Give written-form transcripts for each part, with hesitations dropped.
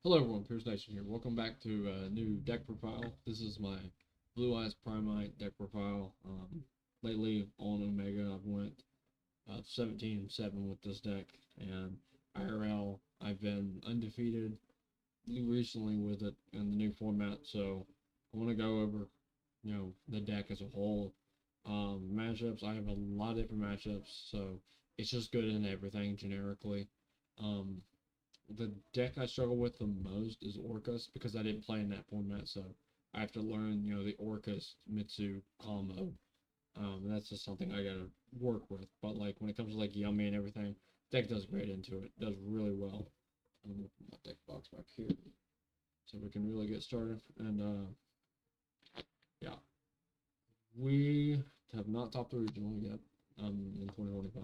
Hello everyone, Pierce Nation here. Welcome back to a new deck profile. This is my Blue Eyes Primite deck profile. Lately on Omega I've went 17-7 with this deck, and IRL I've been undefeated recently with it in the new format. So I want to go over, the deck as a whole. Matchups, I have a lot of different matchups, so it's just good in everything generically. Um, the deck I struggle with the most is Orcus because I didn't play in that format, so I have to learn, the Orcus Mitsu combo. That's just something I gotta work with. But like when it comes to like Yummy and everything, deck does great into it. Does really well. I'm gonna put my deck box back here so we can really get started. And yeah, we have not topped the regional yet. In 2025.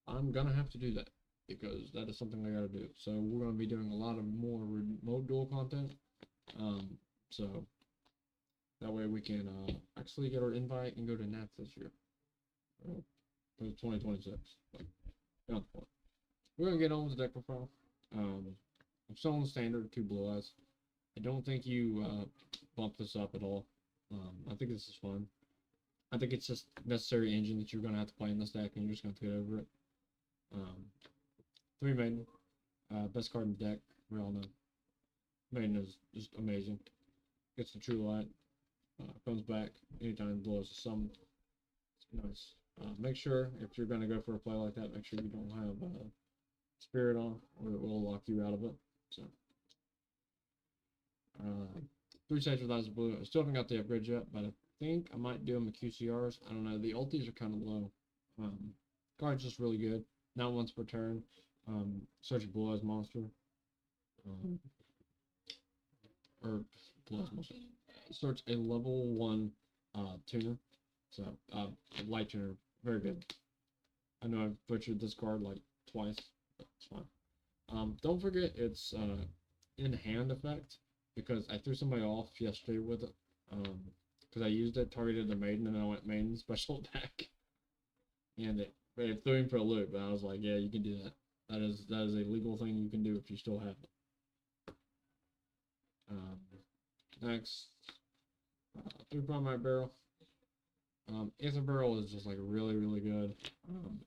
I'm gonna have to do that because that is something I gotta do. So we're gonna be doing a lot of more remote duel content. So that way we can actually get our invite and go to Nats this year. For 2026. Like, not the point. We're gonna get on with the deck profile. I'm still on the standard 2 blue eyes. I don't think you bump this up at all. I think this is fun. I think it's just necessary engine that you're gonna have to play in this deck, and you're just gonna have to get over it. 3 Maiden, best card in the deck. We all know. Maiden is just amazing. Gets the true light. Comes back anytime blows a summon. It's nice. Make sure if you're gonna go for a play like that, make sure you don't have spirit on, or it will lock you out of it. So, 3 Sage without blue. I still haven't got the upgrade yet, but I think I might do them at QCRs. I don't know. The ultis are kind of low. Card's just really good. Not once per turn. Search a blue eyes monster. Or blue eyes monster. Search a level 1 tuner. So, light tuner. Very good. I know I've butchered this card like twice, but it's fine. Don't forget it's in hand effect because I threw somebody off yesterday with it. Because I used it, targeted the maiden, and then I went maiden special attack. And it threw him for a loop, but I was like, yeah, you can do that. That is a legal thing you can do if you still have it. Next, 3 Primite Barrel. Aether Barrel is just like really, really good.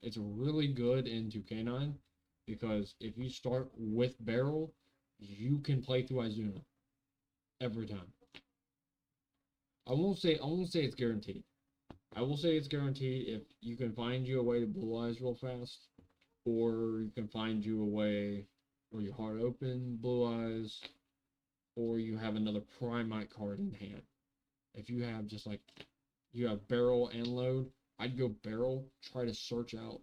It's really good into K9 because if you start with Barrel, you can play through Izuna every time. I won't say it's guaranteed. I will say it's guaranteed if you can find you a way to blue eyes real fast, or you can find you a way where you hard open blue eyes, or you have another Primite card in hand. If you have just like you have barrel and load, I'd go barrel, try to search out,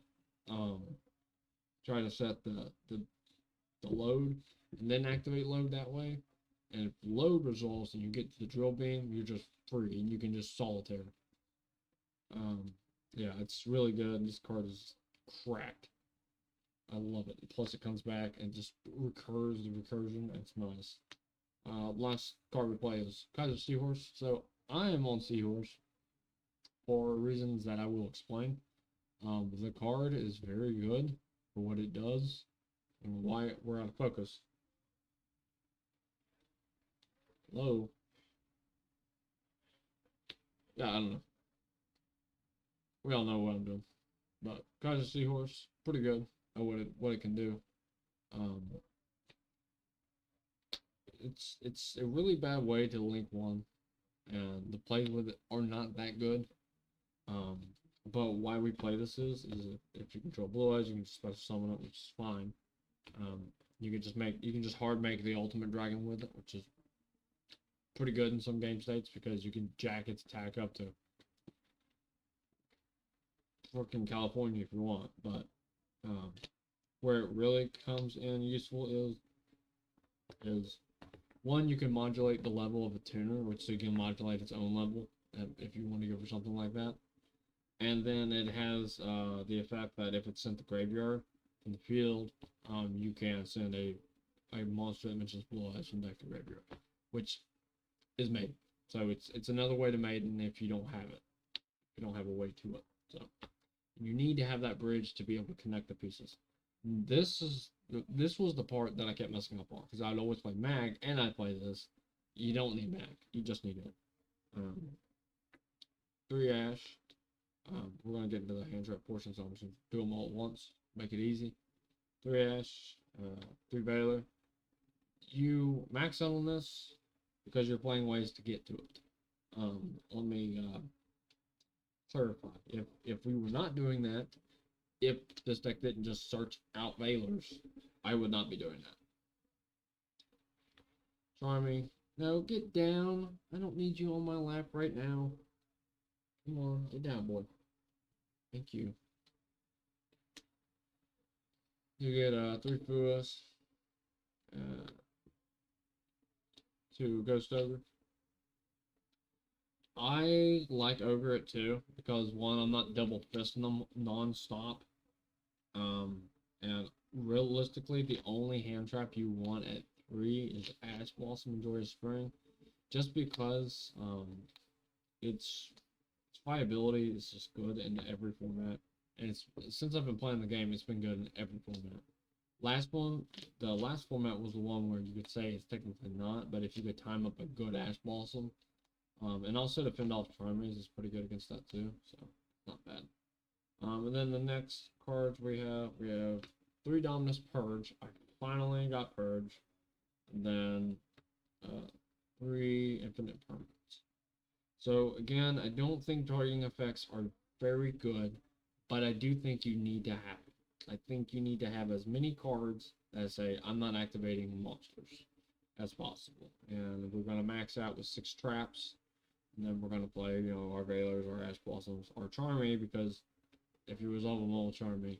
try to set the load, and then activate load that way. And if load resolves and you get to the drill beam, you're just free and you can just solitaire. Yeah, it's really good. This card is cracked. I love it. Plus, it comes back and just recurs the recursion. It's nice. Last card we play is Kaiser Seahorse. So I am on Seahorse for reasons that I will explain. The card is very good for what it does and why we're out of focus. Hello. Yeah, I don't know. We all know what I'm doing. But Kaiser Seahorse, pretty good at what it can do. It's a really bad way to link one, and the plays with it are not that good. But why we play this is if you control blue eyes, you can just special summon it, which is fine. You can just hard make the ultimate dragon with it, which is pretty good in some game states because you can jack its attack up to freaking California if you want. But where it really comes in useful is one, you can modulate the level of a tuner, which so you can modulate its own level if you want to go for something like that. And then it has the effect that if it's sent to graveyard from the field, you can send a monster that mentions blue eyes from deck to graveyard, which is maiden. So it's another way to maiden if you don't have it. If you don't have a way to it. So you need to have that bridge to be able to connect the pieces. This is This was the part that I kept messing up on because I'd always play mag and I'd play this. You don't need mag. You just need it. Um, 3 Ash. We're gonna get into the hand trap portion, so I'm just gonna do them all at once. Make it easy. 3 Ash. 3 Baylor. You max out on this because you're playing ways to get to it. Let me clarify. If we were not doing that, if this deck didn't just search out Baylors, I would not be doing that. Charming. No, get down. I don't need you on my lap right now. Come on, get down, boy. Thank you. You get 3 Fuas, 2 Ghost Ogre. I like Ogre it too because one, I'm not double fisting them non-stop. And realistically, the only hand trap you want at 3 is Ash Blossom and Joyous Spring, just because its viability is just good in every format, and it's since I've been playing the game, it's been good in every format. The last format was the one where you could say it's technically not, but if you could time up a good Ash Blossom, and also to fend off Charmies is pretty good against that too, so not bad. And then the next cards we have 3 Dominus Purge. I finally got Purge, and then 3 Infinite Permanents. So again, I don't think targeting effects are very good, but I do think you need to have it. I think you need to have as many cards that say I'm not activating monsters as possible, and we're gonna max out with 6 traps, and then we're gonna play our Veilers, our Ash Blossoms, our Charmy, because if you resolve them all, Charmy,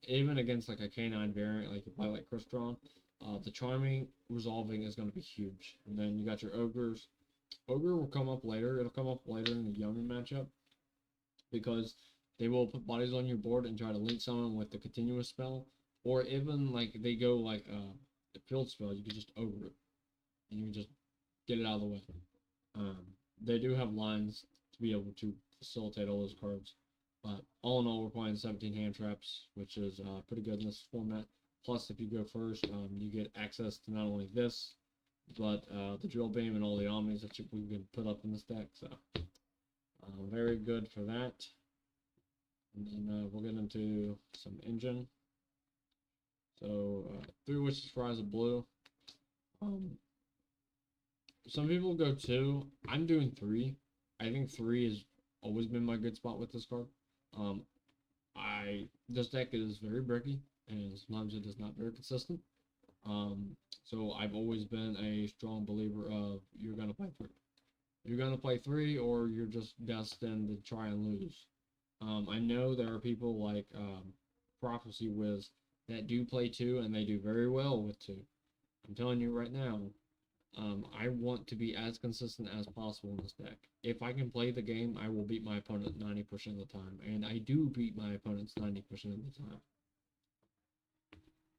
even against like a Canine variant, like you play like Crystron, the Charmy resolving is going to be huge. And then you got your Ogres. Ogre will come up later. It'll come up later in the Young matchup because they will put bodies on your board and try to link someone with the continuous spell, or even like they go like a field spell. You can just Ogre it, and you can just get it out of the way. They do have lines to be able to facilitate all those cards. But all in all, we're playing 17 hand traps, which is pretty good in this format. Plus, if you go first, you get access to not only this, but the drill beam and all the omnis that we can put up in this deck. So, very good for that. And then we'll get into some engine. So, 3 Wishes for Eyes of Blue. Some people go 2. I'm doing 3. I think 3 has always been my good spot with this card. This deck is very bricky, and sometimes it is not very consistent. So I've always been a strong believer of you're gonna play 3. You're gonna play 3, or you're just destined to try and lose. I know there are people like Prophecy Wiz that do play 2, and they do very well with 2. I'm telling you right now, I want to be as consistent as possible in this deck. If I can play the game, I will beat my opponent 90% of the time, and I do beat my opponents 90% of the time.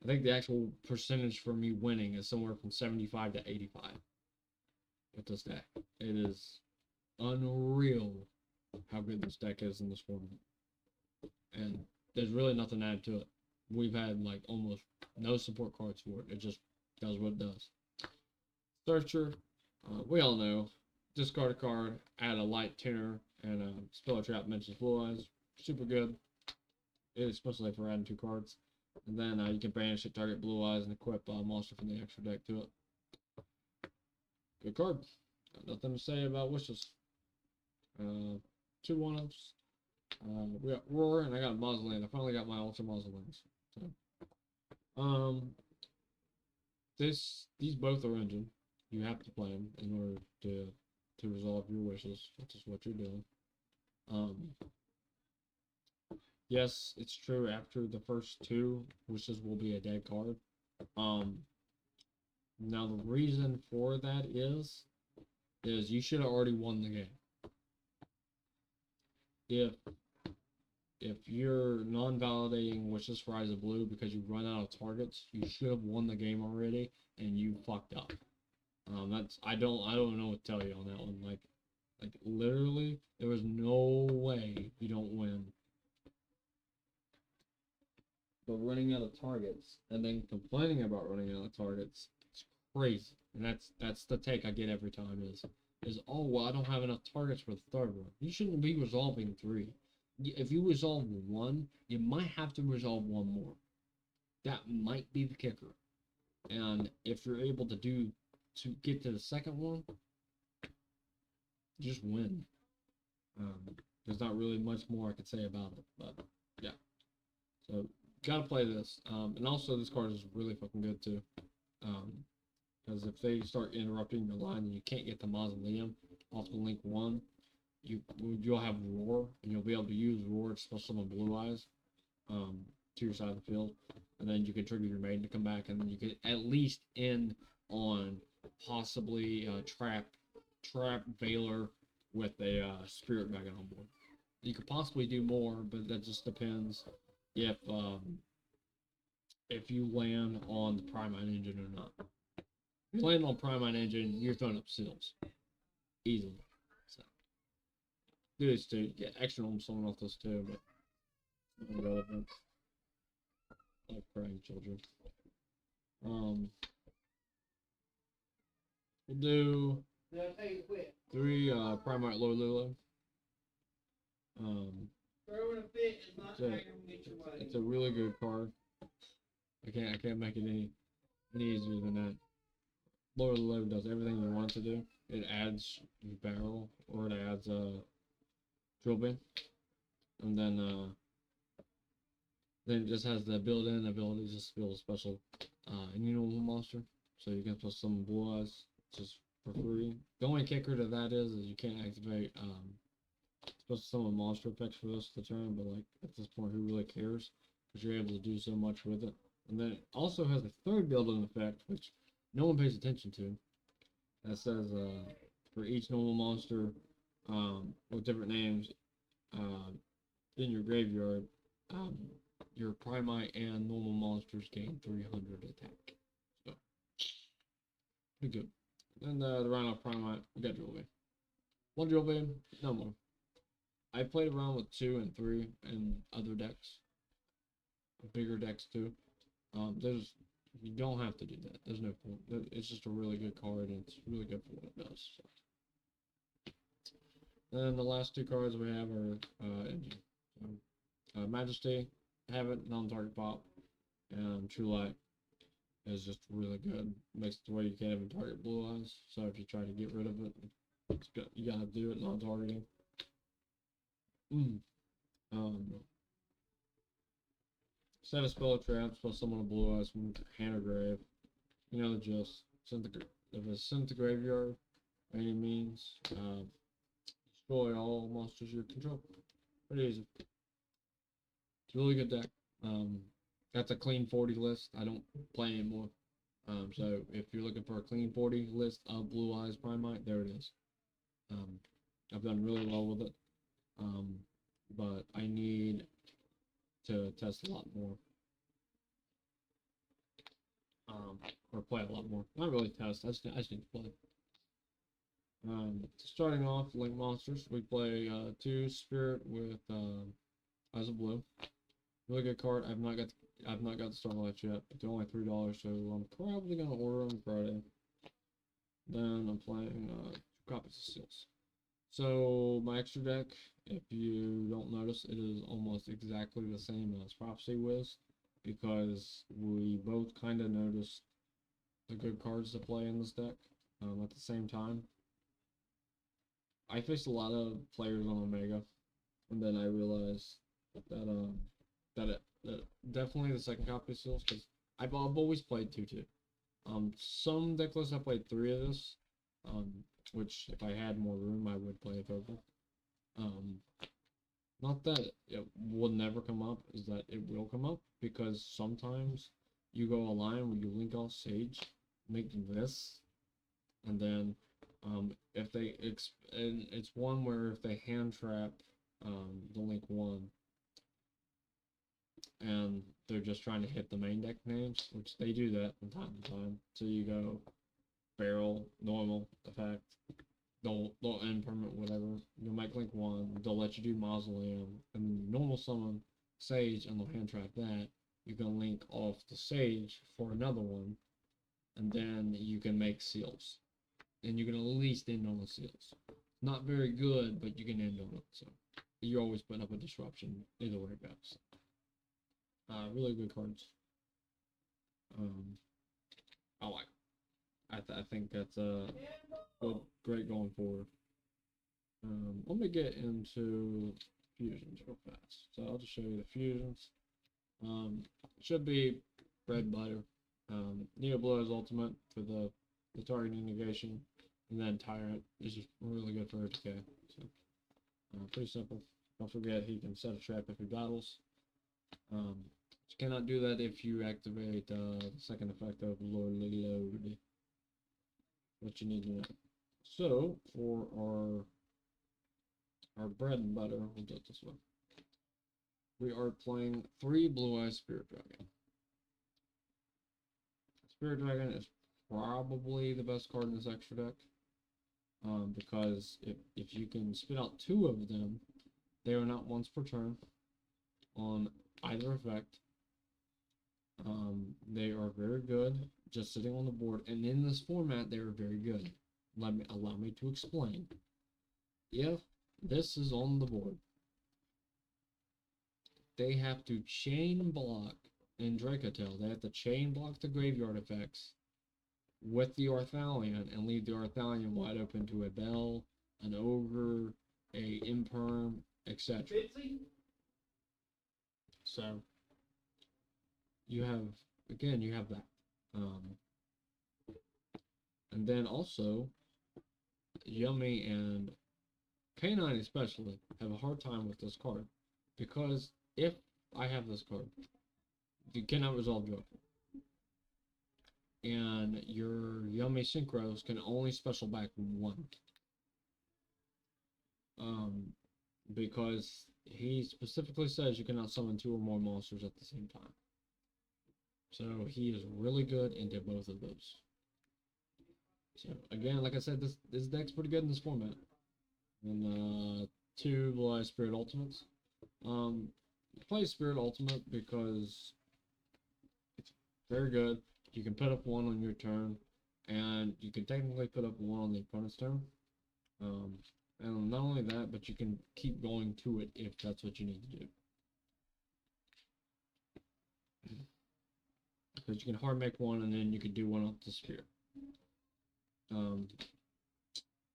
I think the actual percentage for me winning is somewhere from 75 to 85 with this deck. It is unreal how good this deck is in this format, and there's really nothing to add to it. We've had like almost no support cards for it. It just does what it does. Searcher, we all know, discard a card, add a light tuner, and a Spell Trap mentions Blue Eyes. Super good, especially for adding 2 cards. And then you can banish it, target Blue Eyes, and equip a monster from the extra deck to it. Good card. Got nothing to say about Wishes. 2 1-ups. We got Roar, and I got Mausoleum. I finally got my Ultra Mausoleums. So, these both are engine. You have to play them in order to resolve your wishes, which is what you're doing. Yes, it's true. After the first 2 wishes will be a dead card. Now the reason for that is you should have already won the game. If you're non-validating Wishes for Eyes of Blue because you run out of targets, you should have won the game already, and you fucked up. I don't know what to tell you on that one. Like literally, there was no way you don't win. but running out of targets and then complaining about running out of targets, it's crazy. And that's the take I get every time is oh well I don't have enough targets for the third one. You shouldn't be resolving 3. If you resolve 1, you might have to resolve 1 more. That might be the kicker. And if you're able to get to the second one, just win. There's not really much more I could say about it, but yeah. So gotta play this. And also this card is really fucking good too. Because if they start interrupting your line and you can't get the mausoleum off the link 1, you'll have roar and you'll be able to use roar to spell summon blue eyes to your side of the field, and then you can trigger your maiden to come back, and then you could at least end on possibly trap Veiler with a spirit dragon on board. You could possibly do more, but that just depends if you land on the Primine engine or not. If you land on Primine engine, you're throwing up seals easily. So do this too. Get extra normal summon off this too, but irrelevant. Like crying children. We'll do 3 Primite Lord Lilo. It's a really good card. I can't make it any easier than that. Lord Lilo does everything you want to do. It adds your barrel, or it adds drill bin, and then it just has the built-in ability just to build a special innumerable monster. So you can put some blue eyes just for free. The only kicker to that is you can't activate supposed to summon monster effects for this the turn, but like at this point who really cares? Because you're able to do so much with it. And then it also has a third built-in effect, which no one pays attention to. That says for each normal monster with different names in your graveyard, your Primite and normal monsters gain 300 attack. So, pretty good. And the Rhino Primite, we got Drill Bay. 1 Drill Bay, no more. I played around with 2 and 3 in other decks. Bigger decks too. You don't have to do that. There's no point. It's just a really good card, and it's really good for what it does. So. And the last 2 cards we have are Engine. So, Majesty, have it, non-target pop, and True Light is just really good. Makes it the way you can't even target blue eyes. So if you try to get rid of it, you gotta do it non-targeting. Set a spell of trap, spell summon a blue eyes from hand or grave. You know the gist. If it's sent to graveyard by any means, destroy all monsters you control. Pretty easy. It's a really good deck. That's a clean 40 list. I don't play anymore. So if you're looking for a clean 40 list of Blue Eyes Primite, there it is. I've done really well with it. But I need to test a lot more. Or play a lot more. Not really test, I just need to play. Starting off, Link Monsters, we play 2 Spirit with Eyes of Blue. Really good card. I've not got the Starlights yet, but they're only $3, so I'm probably gonna order them Friday. Then I'm playing 2 copies of Seals. So my extra deck, if you don't notice, it is almost exactly the same as Prophecy Wiz, because we both kind of noticed the good cards to play in this deck at the same time. I faced a lot of players on Omega, and then I realized that definitely the second copy of Seals, because I've always played 2-2. Some deck lists I played 3 of this, which if I had more room I would play a purple. Not that it will never come up, is that it will come up, because sometimes you go a line where you link off Sage, make this, and then if they and it's one where if they hand trap the link 1 and they're just trying to hit the main deck names, which they do that from time to time. So you go barrel, normal, effect, they'll end permanent, whatever. You'll make link 1, they'll let you do mausoleum, and normal summon Sage, and they'll hand trap that, you can link off the Sage for another one, and then you can make seals. And you can at least end on the seals. Not very good, but you can end on it. So you're always putting up a disruption either way it goes. Really good cards. I like. I think that's good, great going forward. Let me get into fusions real fast. So I'll just show you the fusions. Should be bread butter. Neo Blue is ultimate for the targeting negation, and then Tyrant is just really good for RTK. So pretty simple. Don't forget he can set a trap if he battles. You cannot do that if you activate the second effect of Lordly Load. What you need to know. So for our bread and butter, we'll do it this way. We are playing 3 Blue-Eyes Spirit Dragon. Spirit Dragon is probably the best card in this extra deck. Because if you can spit out 2 of them, they are not once per turn on either effect. They are very good just sitting on the board, and in this format they are very good. Allow me to explain. If this is on the board, they have to chain block in Dracotail. They have to chain block the graveyard effects with the Arthalion and leave the Arthalion wide open to a Bell, an Ogre, a Imperm, etc. So you have that. And then also Yummy and K9 especially have a hard time with this card, because if I have this card, you cannot resolve Joker, and your Yummy Synchros can only special back 1. Because he specifically says you cannot summon 2 or more monsters at the same time. So he is really good into both of those. So again, like I said, this deck's pretty good in this format. And 2 Blue-Eyes Spirit Ultimates. Play Spirit Ultimate because it's very good. You can put up 1 on your turn, and you can technically put up 1 on the opponent's turn. And not only that, but you can keep going to it if that's what you need to do. Because you can hard make 1, and then you can do 1 off the spear.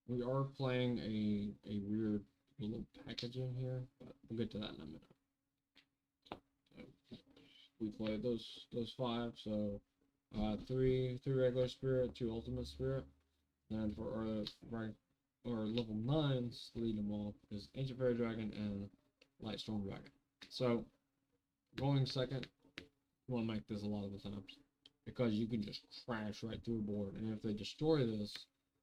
We are playing a weird little packaging here, but we'll get to that in a minute. So we played those 5, so 3 regular spirit, 2 ultimate spirit. And for our level 9s, lead them all is Ancient Fairy Dragon and Lightstorm Dragon. So going second, you want to make this a lot of the times, because you can just crash right through a board, and if they destroy this,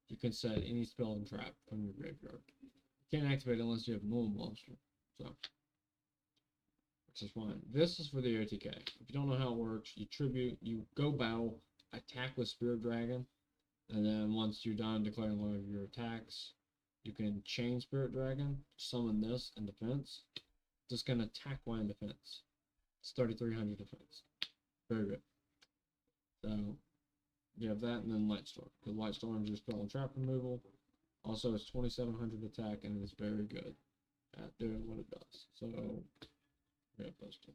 you can set any spell and trap from your graveyard. You can't activate it unless you have a normal monster, so which is fine. This is for the OTK. If you don't know how it works, you tribute, you go battle, attack with Spirit Dragon, and then once you're done declaring one of your attacks, you can chain Spirit Dragon, summon this in defense. Just gonna attack 1 in defense. It's 3,300 defense. Very good. So you have that, and then Lightstorm, because Lightstorm is your spell and trap removal. Also, it's 2,700 attack, and it's very good at doing what it does. So we have those 2.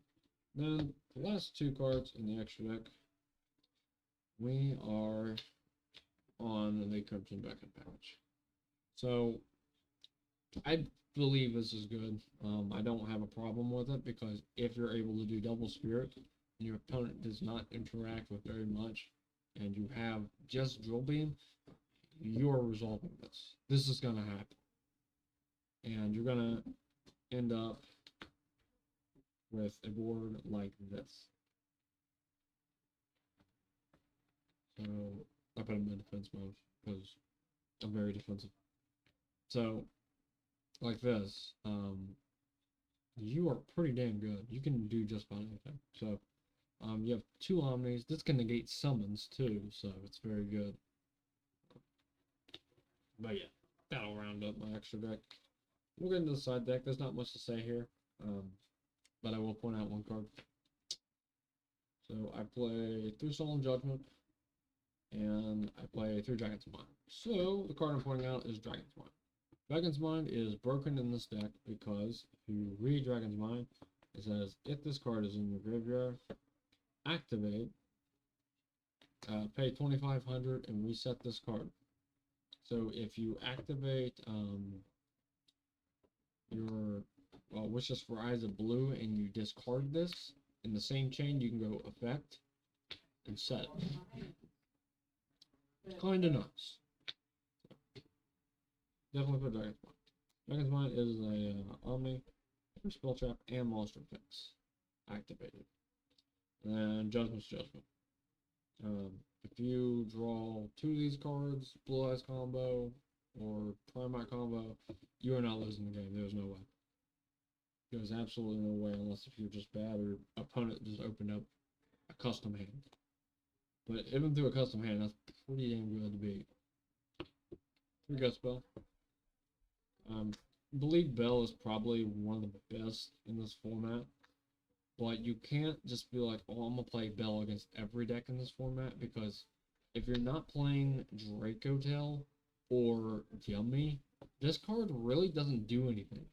Then the last 2 cards in the extra deck, we are on the Crimson Beacon patch. So I believe this is good. I don't have a problem with it, because if you're able to do double spirit and your opponent does not interact with very much, and you have just Drill Beam, you're resolving this. This is gonna happen, and you're gonna end up with a board like this. So I put him in defense mode because I'm very defensive. So like this, you are pretty damn good. You can do just about anything. So you have 2 Omnis. This can negate summons too, so it's very good. But yeah, that'll round up my extra deck. We'll get into the side deck. There's not much to say here, but I will point out 1 card. So I play 3 Solemn Judgment, and I play 3 Dragon's Mind. So the card I'm pointing out is Dragon's Mind. Dragon's Mind is broken in this deck because if you read Dragon's Mind, it says if this card is in your graveyard, activate, pay 2,500 and reset this card. So if you activate your Wishes for Eyes of Blue and you discard this, in the same chain you can go effect and set it. Kinda nuts. Definitely put Dragon's Mind. Dragon's Mind is a Omni, Spell Trap, and Monster Fix activated. And Judgment's Judgment. If you draw 2 of these cards, Blue Eyes combo, or Primite combo, you are not losing the game. There's no way. There's absolutely no way unless if you're just bad or opponent just opened up a custom hand. But even through a custom hand, that's pretty damn good to beat. 3 Gut Spell. Bleed Bell is probably one of the best in this format. But you can't just be like, oh, I'm going to play Bell against every deck in this format, because if you're not playing Draco Tail or Yummy, this card really doesn't do anything.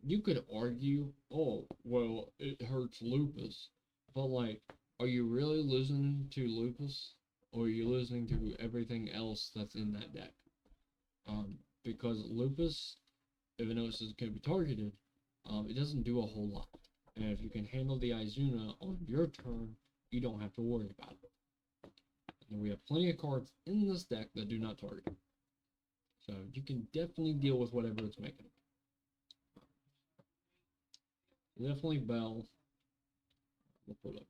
You could argue, oh, well, it hurts Lupus, but like, are you really losing to Lupus, or are you losing to everything else that's in that deck? Because Lupus, even though it can be targeted, it doesn't do a whole lot. And if you can handle the Izuna on your turn, you don't have to worry about it. And we have plenty of cards in this deck that do not target. So you can definitely deal with whatever it's making. Definitely Bell. We'll put up.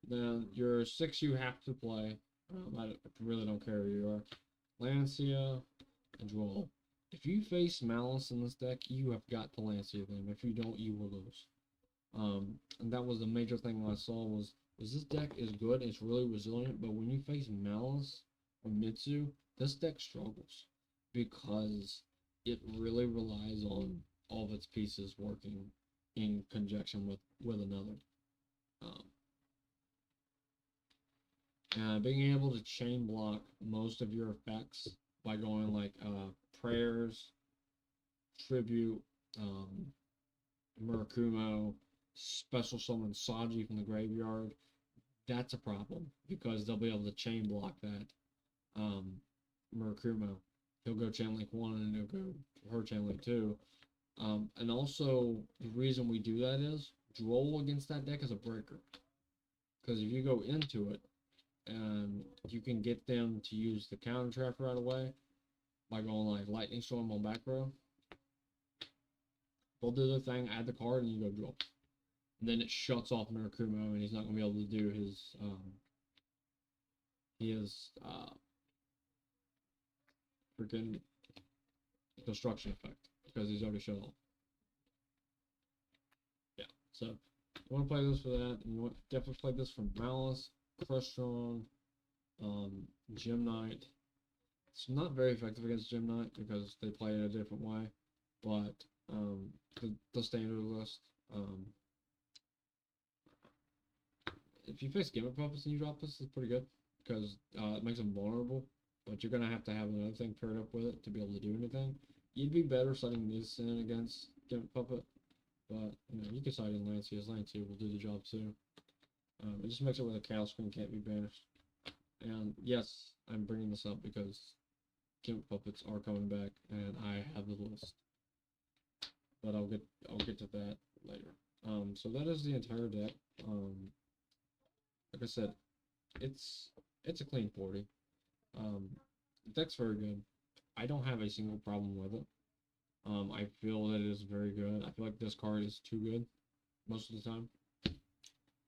Then your 6 you have to play. I really don't care who you are. Lancia and Droll. If you face Malice in this deck, you have got to Lancia them. If you don't, you will lose. And that was the major thing I saw was this deck is good, it's really resilient, but when you face Malice or Mitsu, this deck struggles because it really relies on all of its pieces working in conjunction with another. Being able to chain block most of your effects by going like Prayers, Tribute, Murakumo, Special Summon Saji from the graveyard, that's a problem because they'll be able to chain block that Murakumo. He'll go chain link 1 and he'll go her chain link 2. And also, the reason we do that is Droll against that deck is a breaker. Because if you go into it, you can get them to use the counter trap right away by going like Lightning Storm on back row. They'll do their thing, add the card, and you go Droll. And then it shuts off Murakumo, and he's not going to be able to do his freaking destruction effect because he's already shut off. Yeah, so you want to play this for that, and you want to definitely play this for Malice, Crestron, Gem Knight. It's not very effective against Gem Knight because they play it a different way, but the standard list. If you face Gimmick Puppets and you drop this, it's pretty good because it makes them vulnerable. But you're gonna have to have another thing paired up with it to be able to do anything. You'd be better setting this in against Gimmick Puppet, but you know you can side in Lancia. Lancia will do the job too. It just makes it where the Chaos Screen can't be banished. And yes, I'm bringing this up because Gimmick Puppets are coming back, and I have the list. But I'll get to that later. So that is the entire deck. Like I said, it's a clean 40. The deck's very good. I don't have a single problem with it. I feel that it is very good. I feel like this card is too good most of the time.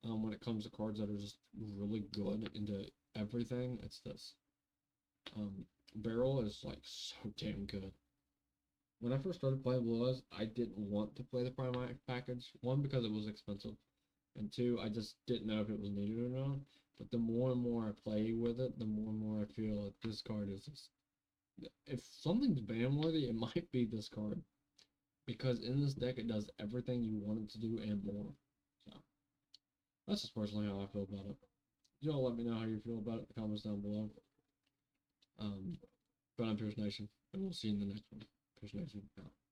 When it comes to cards that are just really good into everything, it's this. Barrel is like so damn good. When I first started playing Blue Eyes, I didn't want to play the Primite package. 1, because it was expensive, and 2, I just didn't know if it was needed or not. But the more and more I play with it, the more and more I feel that this card is just... If something's ban worthy, it might be this card. Because in this deck, it does everything you want it to do and more. So, that's just personally how I feel about it. Y'all let me know how you feel about it in the comments down below. But I'm Pierce Nation, and we'll see you in the next one. Pierce Nation out.